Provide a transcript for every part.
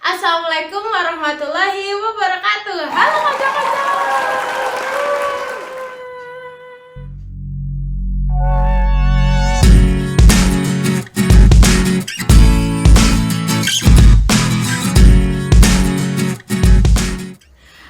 Assalamualaikum warahmatullahi wabarakatuh. Halo kanca-kanca.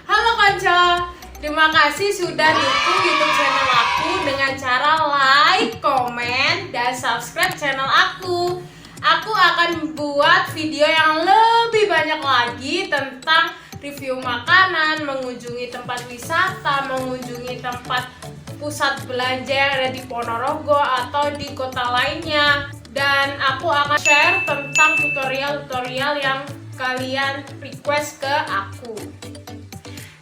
Halo kanca. Terima kasih sudah dukung YouTube channel aku dengan cara like, komen, dan subscribe channel aku. Aku akan buat video yang lebih banyak lagi tentang review makanan, mengunjungi tempat wisata, mengunjungi tempat pusat belanja yang ada di Ponorogo atau di kota lainnya. Dan aku akan share tentang tutorial-tutorial yang kalian request ke aku.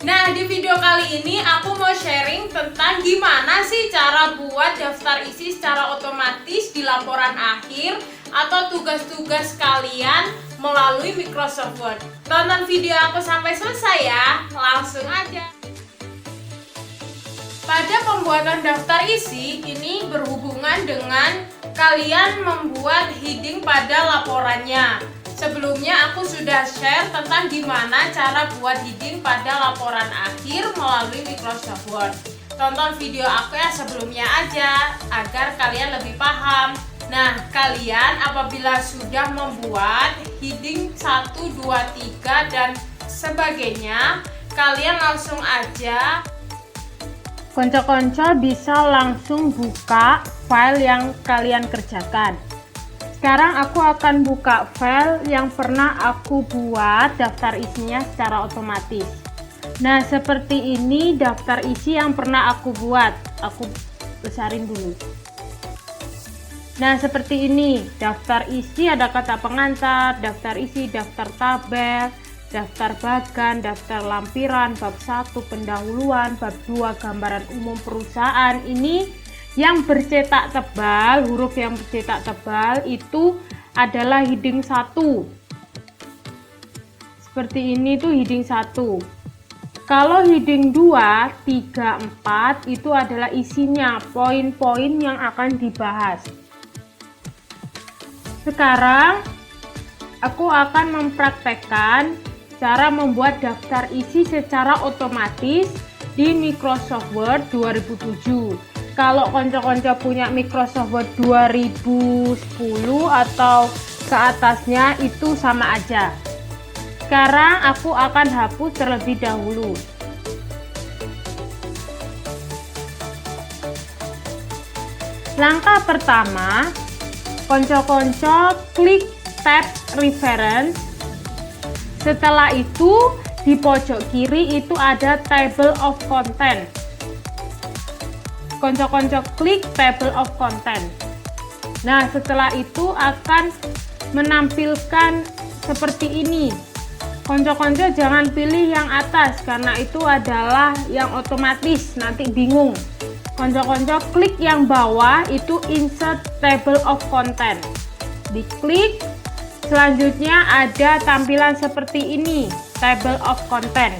Nah, di video kali ini aku mau sharing tentang gimana sih cara buat daftar isi secara otomatis di laporan akhir atau tugas-tugas kalian melalui Microsoft Word. Tonton video aku sampai selesai ya, langsung aja. Pada pembuatan daftar isi, ini berhubungan dengan kalian membuat heading pada laporannya. Sebelumnya aku sudah share tentang gimana cara buat heading pada laporan akhir melalui Microsoft Word. Tonton video aku ya sebelumnya aja agar kalian lebih paham. Nah, kalian apabila sudah membuat heading 1, 2, 3 dan sebagainya, kalian langsung aja konco-konco bisa langsung buka file yang kalian kerjakan. Sekarang aku akan buka file yang pernah aku buat daftar isinya secara otomatis. Nah, seperti ini daftar isi yang pernah aku buat. Aku besarin dulu. Nah, seperti ini daftar isi, ada kata pengantar, daftar isi, daftar tabel, daftar bagan, daftar lampiran, bab 1 pendahuluan, bab 2 gambaran umum perusahaan. Ini yang bercetak tebal, huruf yang bercetak tebal itu adalah heading 1. Seperti ini tuh heading 1. Kalau heading 2, 3, 4 itu adalah isinya, poin-poin yang akan dibahas. Sekarang aku akan mempraktekkan cara membuat daftar isi secara otomatis di Microsoft Word 2007. Kalau konco-konco punya Microsoft Word 2010 atau ke atasnya itu sama aja. Sekarang aku akan hapus terlebih dahulu. Langkah pertama, konco-konco klik tab reference. Setelah itu di pojok kiri itu ada table of content. Konco-konco klik table of content. Nah, setelah itu akan menampilkan seperti ini. Konco-konco jangan pilih yang atas karena itu adalah yang otomatis, nanti bingung. Konco-konco klik yang bawah itu insert table of content. Diklik, selanjutnya ada tampilan seperti ini, table of content.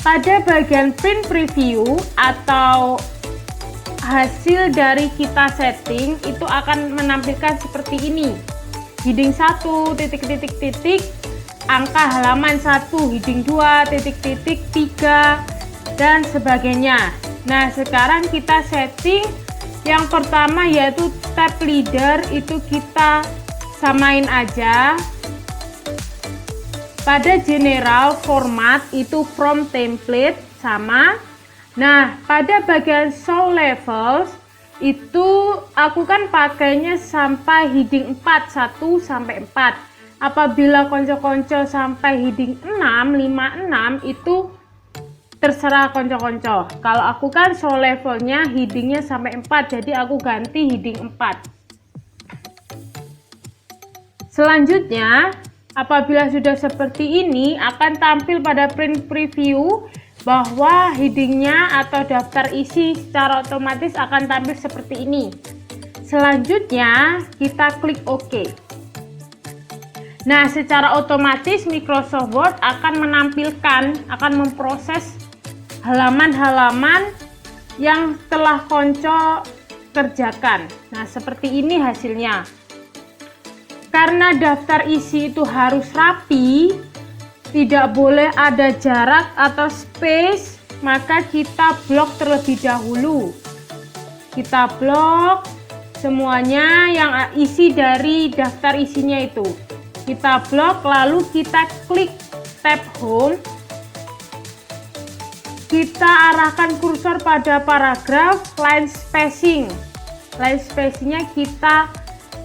Pada bagian print preview atau hasil dari kita setting itu akan menampilkan seperti ini. Heading 1 titik-titik-titik, angka halaman 1, heading 2 titik-titik 3 dan sebagainya. Nah, sekarang kita setting yang pertama yaitu tab leader, itu kita samain aja. Pada general format itu from template sama. Nah, pada bagian show levels itu aku kan pakainya sampai heading 4, 1 sampai 4. Apabila konco-konco sampai heading 6, 5, 6 itu terserah konco-konco. Kalau aku kan show levelnya headingnya sampai 4, jadi aku ganti heading 4. Selanjutnya, apabila sudah seperti ini akan tampil pada print preview bahwa headingnya atau daftar isi secara otomatis akan tampil seperti ini. Selanjutnya kita klik OK. Nah, secara otomatis Microsoft Word akan akan memproses halaman-halaman yang telah konco kerjakan. Nah, seperti ini hasilnya. Karena daftar isi itu harus rapi, tidak boleh ada jarak atau space, maka kita blok terlebih dahulu. Kita blok semuanya yang isi dari daftar isinya itu. Kita blok, lalu kita klik tab home. Kita arahkan kursor pada paragraf line spacing. Line spacingnya kita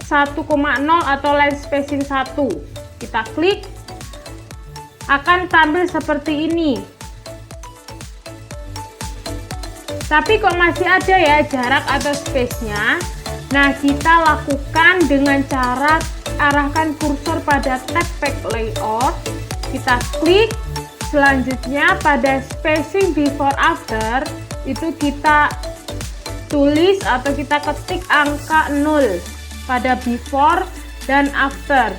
1,0 atau line spacing 1. Kita klik, akan tampil seperti ini. Tapi kok masih ada ya jarak atau space-nya. Nah, kita lakukan dengan cara arahkan kursor pada tab back layout. Kita klik, selanjutnya pada spacing before after itu kita tulis atau kita ketik angka 0 pada before dan after.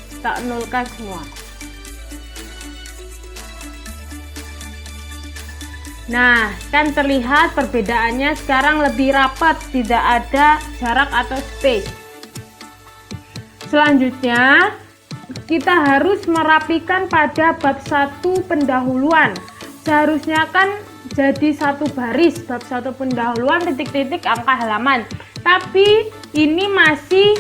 Kita nolkan semua. Nah, kan terlihat perbedaannya sekarang lebih rapat, tidak ada jarak atau space. Selanjutnya, kita harus merapikan pada bab 1 pendahuluan. Seharusnya kan jadi satu baris, bab 1 pendahuluan titik-titik angka halaman. Tapi ini masih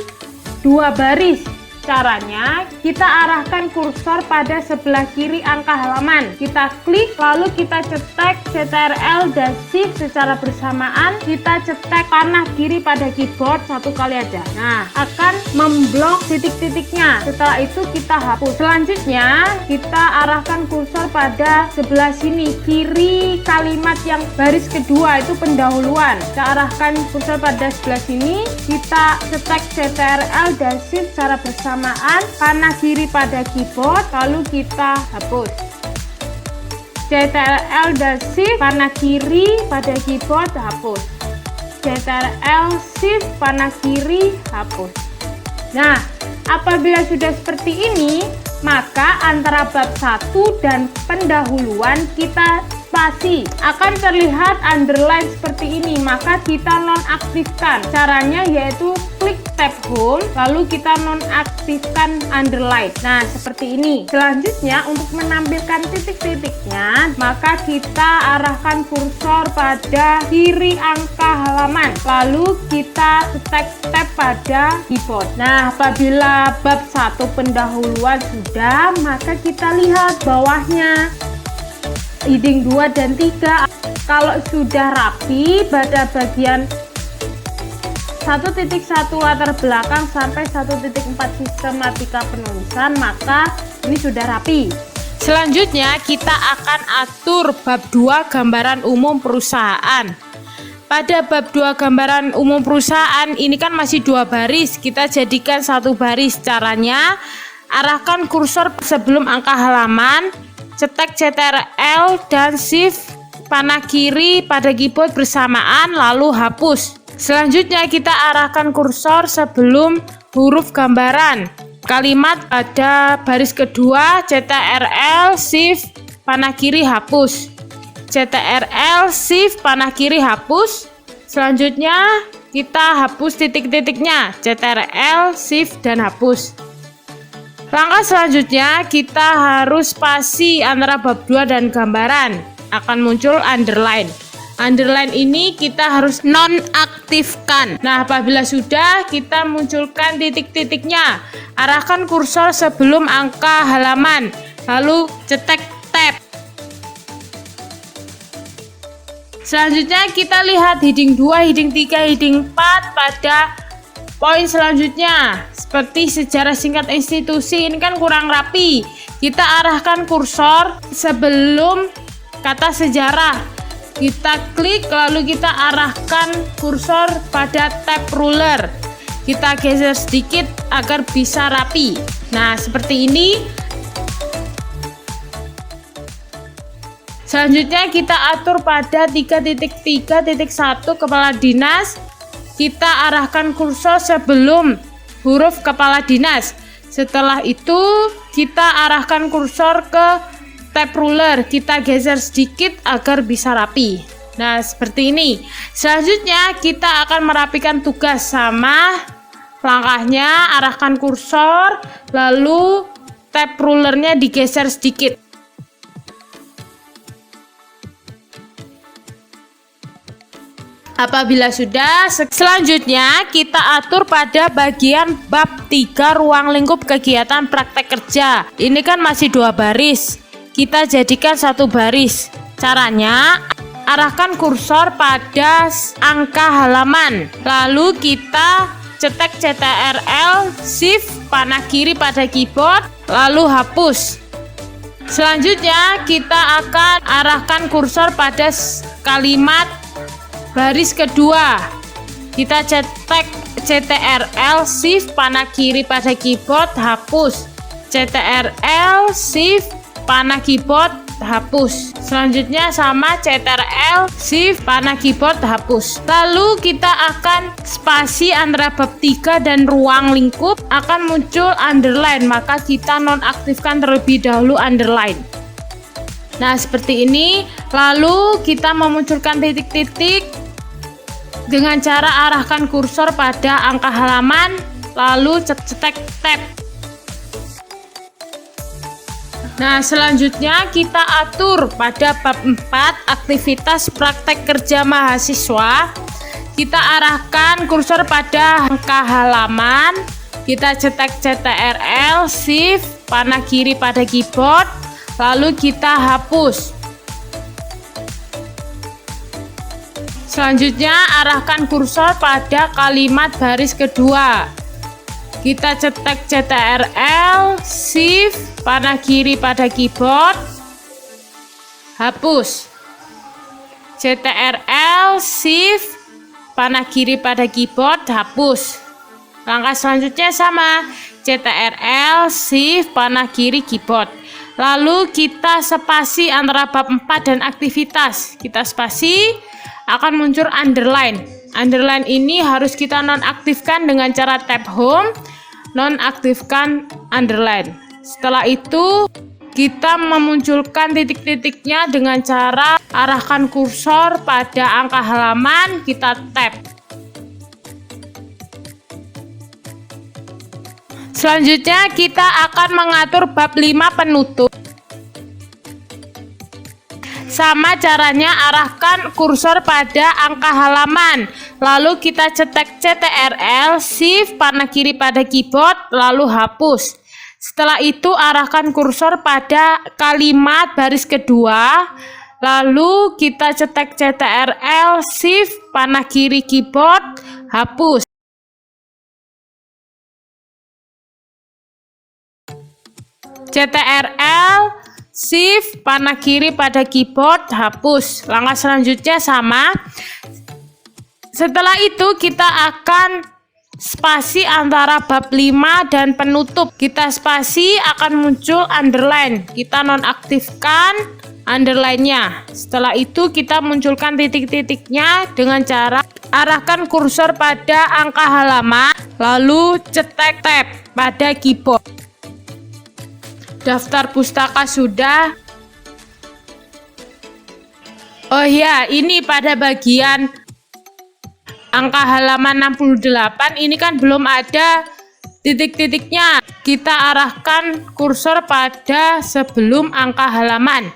2 baris. Caranya, kita arahkan kursor pada sebelah kiri angka halaman. Kita klik, lalu kita cetek Ctrl dan Shift secara bersamaan. Kita cetek panah kiri pada keyboard 1 kali aja. Nah, akan memblok titik-titiknya. Setelah itu kita hapus. Selanjutnya, kita arahkan kursor pada sebelah sini, kiri kalimat yang baris kedua itu pendahuluan. Kita arahkan kursor pada sebelah sini. Kita cetek Ctrl dan Shift secara bersamaan. Panah kiri pada keyboard, lalu kita hapus. Ctrl dan Shift panah kiri pada keyboard, hapus. Ctrl Shift panah kiri, hapus. Nah, apabila sudah seperti ini, maka antara bab 1 dan pendahuluan kita spasi. Akan terlihat underline seperti ini, maka kita nonaktifkan. Caranya yaitu klik tab home, lalu kita nonaktifkan underline. Nah, seperti ini. Selanjutnya, untuk menampilkan titik-titiknya, maka kita arahkan kursor pada kiri angka halaman, lalu kita cetek tab pada keyboard. Nah, apabila bab 1 pendahuluan sudah, maka kita lihat bawahnya heading 2 dan 3. Kalau sudah rapi pada bagian 1.1 latar belakang sampai 1.4 sistematika penulisan, maka ini sudah rapi. Selanjutnya kita akan atur bab 2 gambaran umum perusahaan. Pada bab 2 gambaran umum perusahaan ini kan masih 2 baris, kita jadikan 1 baris. Caranya, arahkan kursor sebelum angka halaman, cetek Ctrl dan Shift panah kiri pada keyboard bersamaan, lalu hapus. Selanjutnya kita arahkan kursor sebelum huruf gambaran kalimat pada baris kedua, Ctrl Shift panah kiri, hapus. Ctrl Shift panah kiri, hapus. Selanjutnya kita hapus titik-titiknya, Ctrl Shift dan hapus. Langkah selanjutnya kita harus spasi antara bab 2 dan gambaran, akan muncul underline. Underline ini kita harus nonaktifkan. Nah, apabila sudah, kita munculkan titik-titiknya. Arahkan kursor sebelum angka halaman, lalu cetek tab. Selanjutnya kita lihat heading 2, heading 3, heading 4 pada poin selanjutnya. Seperti sejarah singkat institusi, ini kan kurang rapi. Kita arahkan kursor sebelum kata sejarah. Kita klik, lalu kita arahkan kursor pada tab ruler. Kita geser sedikit agar bisa rapi. Nah, seperti ini. Selanjutnya kita atur pada 3.3.1 kepala dinas. Kita arahkan kursor sebelum huruf kepala dinas. Setelah itu kita arahkan kursor ke tab ruler, kita geser sedikit agar bisa rapi. Nah, seperti ini. Selanjutnya kita akan merapikan tugas sama Langkahnya, arahkan kursor, lalu tab rulernya digeser sedikit. Apabila sudah, selanjutnya kita atur pada bagian bab 3 ruang lingkup kegiatan praktek kerja. Ini kan masih 2 baris, kita jadikan 1 baris. Caranya, arahkan kursor pada angka halaman, lalu kita cetek CTRL Shift panah kiri pada keyboard, lalu hapus. Selanjutnya kita akan arahkan kursor pada kalimat baris kedua. Kita cetek CTRL Shift panah kiri pada keyboard, hapus. CTRL Shift panah keyboard, hapus. Selanjutnya sama, CTRL Shift panah keyboard, hapus. Lalu kita akan spasi antara bab 3 dan ruang lingkup akan muncul underline, maka kita nonaktifkan terlebih dahulu underline. Nah, seperti ini. Lalu kita memunculkan titik-titik dengan cara arahkan kursor pada angka halaman, lalu cetek tab. Nah, selanjutnya kita atur pada bab 4 aktivitas praktek kerja mahasiswa. Kita arahkan kursor pada angka halaman, kita cetek CTRL Shift panah kiri pada keyboard, lalu kita hapus. Selanjutnya arahkan kursor pada kalimat baris kedua. Kita cetek CTRL Shift panah kiri pada keyboard, hapus. CTRL Shift panah kiri pada keyboard, hapus. Langkah selanjutnya sama, CTRL Shift panah kiri keyboard. Lalu kita spasi antara bab 4 dan aktivitas. Kita spasi, akan muncul underline. Underline ini harus kita nonaktifkan dengan cara tab home, nonaktifkan underline. Setelah itu kita memunculkan titik-titiknya dengan cara arahkan kursor pada angka halaman, kita tab. Selanjutnya kita akan mengatur bab 5 penutup. Sama caranya, arahkan kursor pada angka halaman, lalu kita cetek CTRL Shift panah kiri pada keyboard, lalu hapus. Setelah itu arahkan kursor pada kalimat baris kedua, lalu kita cetek CTRL Shift panah kiri keyboard, hapus. CTRL Shift panah kiri pada keyboard, hapus. Langkah selanjutnya sama. Setelah itu kita akan spasi antara bab 5 dan penutup. Kita spasi, akan muncul underline. Kita nonaktifkan underline-nya. Setelah itu kita munculkan titik-titiknya dengan cara arahkan kursor pada angka halaman, lalu cetek tab pada keyboard. Daftar pustaka sudah. Oh ya, ini pada bagian angka halaman 68 ini kan belum ada titik-titiknya. Kita arahkan kursor pada sebelum angka halaman.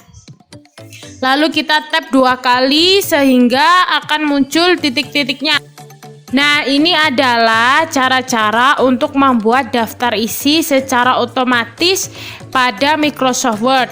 Lalu kita tab 2 kali sehingga akan muncul titik-titiknya. Nah, ini adalah cara-cara untuk membuat daftar isi secara otomatis pada Microsoft Word.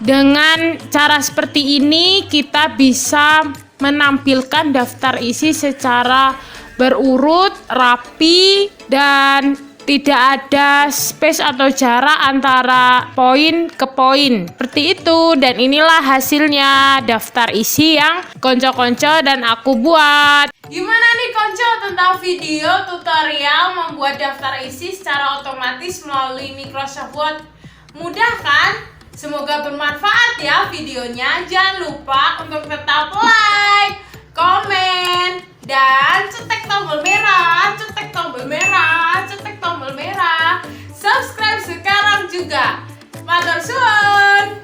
Dengan cara seperti ini, kita bisa menampilkan daftar isi secara berurut, rapi, dan tidak ada space atau jarak antara poin ke poin. Seperti itu, dan inilah hasilnya daftar isi yang konco-konco dan aku buat. Gimana nih konco tentang video tutorial membuat daftar isi secara otomatis melalui Microsoft Word? Mudah kan? Semoga bermanfaat ya videonya. Jangan lupa untuk tetap like, komen, dan cetek tombol merah, cetek tombol merah, cetek tombol merah. Subscribe sekarang juga. Matur suwun.